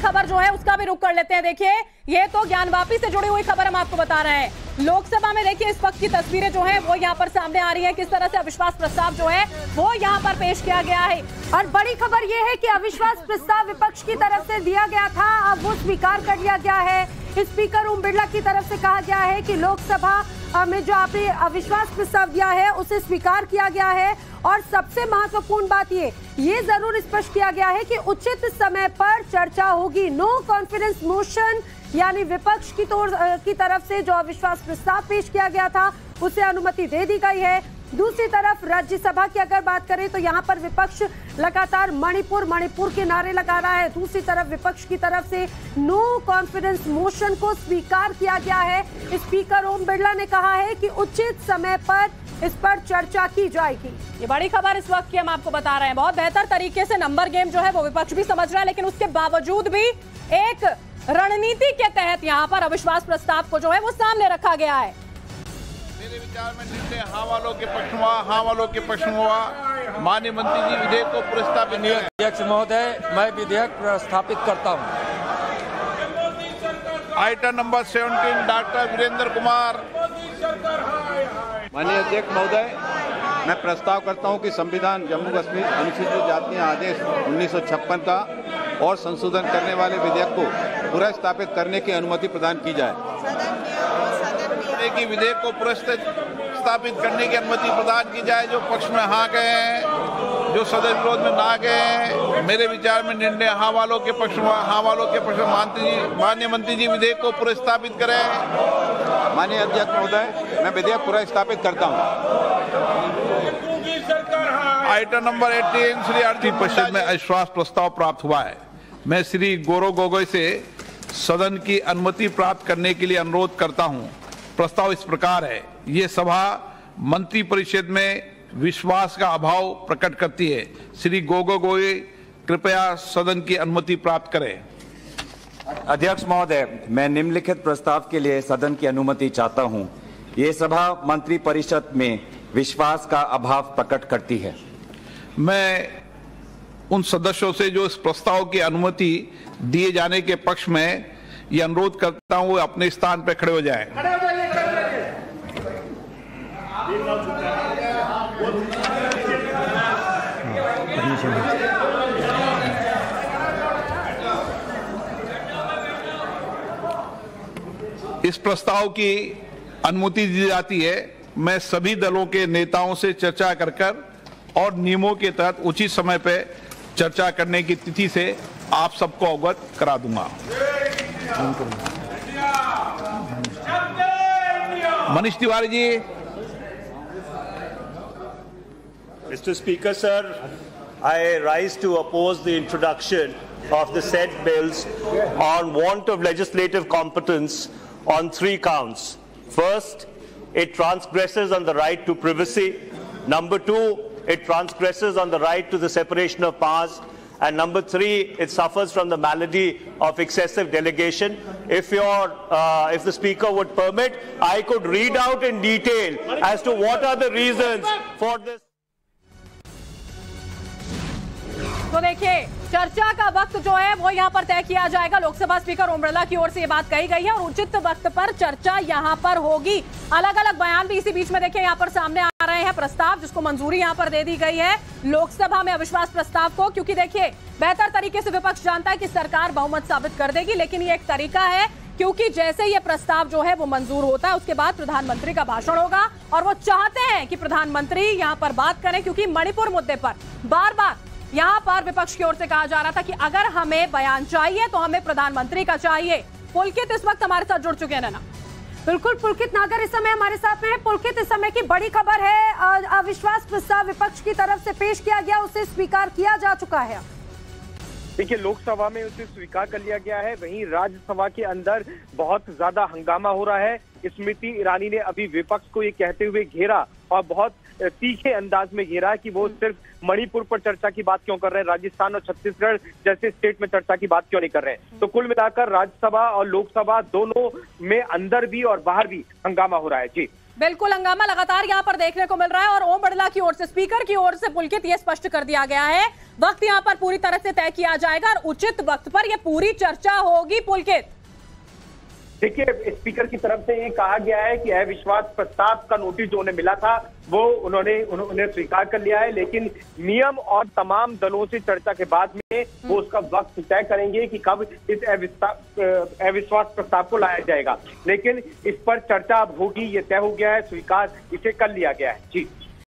खबर जो है उसका भी रुख कर लेते हैं। देखिए, ये तो ज्ञानवापी से जुड़ी हुई खबर हम आपको बता रहे हैं। लोकसभा में देखिए इस वक्त की तस्वीरें जो है वो यहाँ पर सामने आ रही है, किस तरह से अविश्वास प्रस्ताव जो है वो यहाँ पर पेश किया गया है। और बड़ी खबर ये है कि अविश्वास प्रस्ताव विपक्ष की तरफ से दिया गया था, अब वो स्वीकार कर लिया गया है। स्पीकर ओम बिरला की तरफ से कहा गया है कि लोकसभा में जो आपने अविश्वास प्रस्ताव दिया है उसे स्वीकार किया गया है। और सबसे महत्वपूर्ण बात ये जरूर स्पष्ट किया गया है कि उचित समय पर चर्चा होगी। नो कॉन्फिडेंस मोशन, यानी विपक्ष की तरफ से जो अविश्वास प्रस्ताव पेश किया गया था उसे अनुमति दे दी गई है। दूसरी तरफ राज्यसभा की अगर बात करें तो यहाँ पर विपक्ष लगातार मणिपुर के नारे लगा रहा है। दूसरी तरफ विपक्ष की तरफ से नो कॉन्फिडेंस मोशन को स्वीकार किया गया है। स्पीकर ओम बिरला ने कहा है कि उचित समय पर इस पर चर्चा की जाएगी। ये बड़ी खबर इस वक्त की हम आपको बता रहे हैं। बहुत बेहतर तरीके से नंबर गेम जो है वो विपक्ष भी समझ रहा है, लेकिन उसके बावजूद भी एक रणनीति के तहत यहाँ पर अविश्वास प्रस्ताव को जो है वो सामने रखा गया है। मेरे विचार में निर्णय हाँ वालों के पक्ष में हुआ, हाँ वालों के पक्ष में हुआ। माननीय मंत्री जी विधेयक को प्रस्तावित। अध्यक्ष महोदय, मैं विधेयक प्रस्तापित करता हूँ। Item number 17 doctor Virendra Kumar. माननीय अध्यक्ष महोदय, मैं प्रस्ताव करता हूं कि संविधान जम्मू कश्मीर अनुसूचित जातियां आदेश 1956 का और संशोधन करने वाले विधेयक को पुनर्स्थापित करने की अनुमति प्रदान की जाए। कि विधेयक को पुनर्स्थापित करने की अनुमति प्रदान की जाए। जो पक्ष में हाँ गए हैं, जो सदस्य विरोध में ना गए हैं, मेरे विचार में निर्णय हाँ वालों के पक्ष में, हाँ वालों के पक्ष में। माननीय मंत्री जी विधेयक को पुनर्स्थापित करें। माननीय अध्यक्ष महोदय, मैं विधेयक पुनर्स्थापित करता हूं। आइटम नंबर 18 श्री आर्थिक परिषद में अविश्वास प्रस्ताव प्राप्त हुआ है। मैं श्री गौरव गोगोई से सदन की अनुमति प्राप्त करने के लिए अनुरोध करता हूं। प्रस्ताव इस प्रकार है। ये सभा मंत्रिपरिषद में विश्वास का अभाव प्रकट करती है। श्री गोगोई कृपया सदन की अनुमति प्राप्त करें। अध्यक्ष महोदय, मैं निम्नलिखित प्रस्ताव के लिए सदन की अनुमति चाहता हूं। ये सभा मंत्रिपरिषद में विश्वास का अभाव प्रकट करती है। मैं उन सदस्यों से जो इस प्रस्ताव की अनुमति दिए जाने के पक्ष में ये अनुरोध करता हूं, अपने स्थान पर खड़े हो जाएं। इस प्रस्ताव की अनुमति दी जाती है। मैं सभी दलों के नेताओं से चर्चा कर और नियमों के तहत उचित समय पर चर्चा करने की तिथि से आप सबको अवगत करा दूंगा। Manish Tiwari ji. Mr. Speaker, sir, I rise to oppose the introduction of the said bills on want of legislative competence on 3 counts. First, it transgresses on the right to privacy. Number 2, it transgresses on the right to the separation of powers. And number 3, it suffers from the malady of excessive delegation. If the Speaker would permit, I could read out in detail as to what are the reasons for this. तो देखिए, चर्चा का वक्त जो है वो यहाँ पर तय किया जाएगा। लोकसभा स्पीकर ओम बिरला की ओर से ये बात कही गई है और उचित वक्त पर चर्चा यहाँ पर होगी। अलग अलग बयान भी इसी बीच में देखिए यहाँ पर सामने आ रहे हैं। प्रस्ताव जिसको मंजूरी यहाँ पर दे दी गई है लोकसभा में अविश्वास प्रस्ताव को, क्योंकि देखिए बेहतर तरीके से विपक्ष जानता है कि सरकार बहुमत साबित कर देगी, लेकिन ये एक तरीका है क्योंकि जैसे ये प्रस्ताव जो है वो मंजूर होता है उसके बाद प्रधानमंत्री का भाषण होगा और वो चाहते हैं कि प्रधानमंत्री यहाँ पर बात करें, क्योंकि मणिपुर मुद्दे पर बार बार यहाँ पर विपक्ष की ओर से कहा जा रहा था कि अगर हमें बयान चाहिए तो हमें प्रधानमंत्री का चाहिए। पुलकित इस वक्त हमारे साथ जुड़ चुके हैं ना। बिल्कुल, पुलकित नागर इस समय हमारे साथ में है। पुलकित, इस समय की बड़ी खबर है, अविश्वास प्रस्ताव विपक्ष की तरफ से पेश किया गया, उसे स्वीकार किया जा चुका है। देखिए, लोकसभा में उसे स्वीकार कर लिया गया है, वहीं राज्यसभा के अंदर बहुत ज्यादा हंगामा हो रहा है। स्मृति ईरानी ने अभी विपक्ष को ये कहते हुए घेरा और बहुत तीखे अंदाज में घेरा कि वो सिर्फ मणिपुर पर चर्चा की बात क्यों कर रहे हैं, राजस्थान और छत्तीसगढ़ जैसे स्टेट में चर्चा की बात क्यों नहीं कर रहे हैं। तो कुल मिलाकर राज्यसभा और लोकसभा दोनों में अंदर भी और बाहर भी हंगामा हो रहा है। जी बिल्कुल हंगामा लगातार यहाँ पर देखने को मिल रहा है और ओम बिरला की ओर से, स्पीकर की ओर से पुलकित ये स्पष्ट कर दिया गया है, वक्त यहाँ पर पूरी तरह से तय किया जाएगा और उचित वक्त पर ये पूरी चर्चा होगी। पुलकित, देखिए, स्पीकर की तरफ से ये कहा गया है कि अविश्वास प्रस्ताव का नोटिस जो उन्हें मिला था वो उन्होंने स्वीकार कर लिया है, लेकिन नियम और तमाम दलों से चर्चा के बाद में वो उसका वक्त तय करेंगे कि कब इस अविश्वास प्रस्ताव को लाया जाएगा। लेकिन इस पर चर्चा अब होगी, ये तय हो गया है, स्वीकार इसे कर लिया गया है। जी।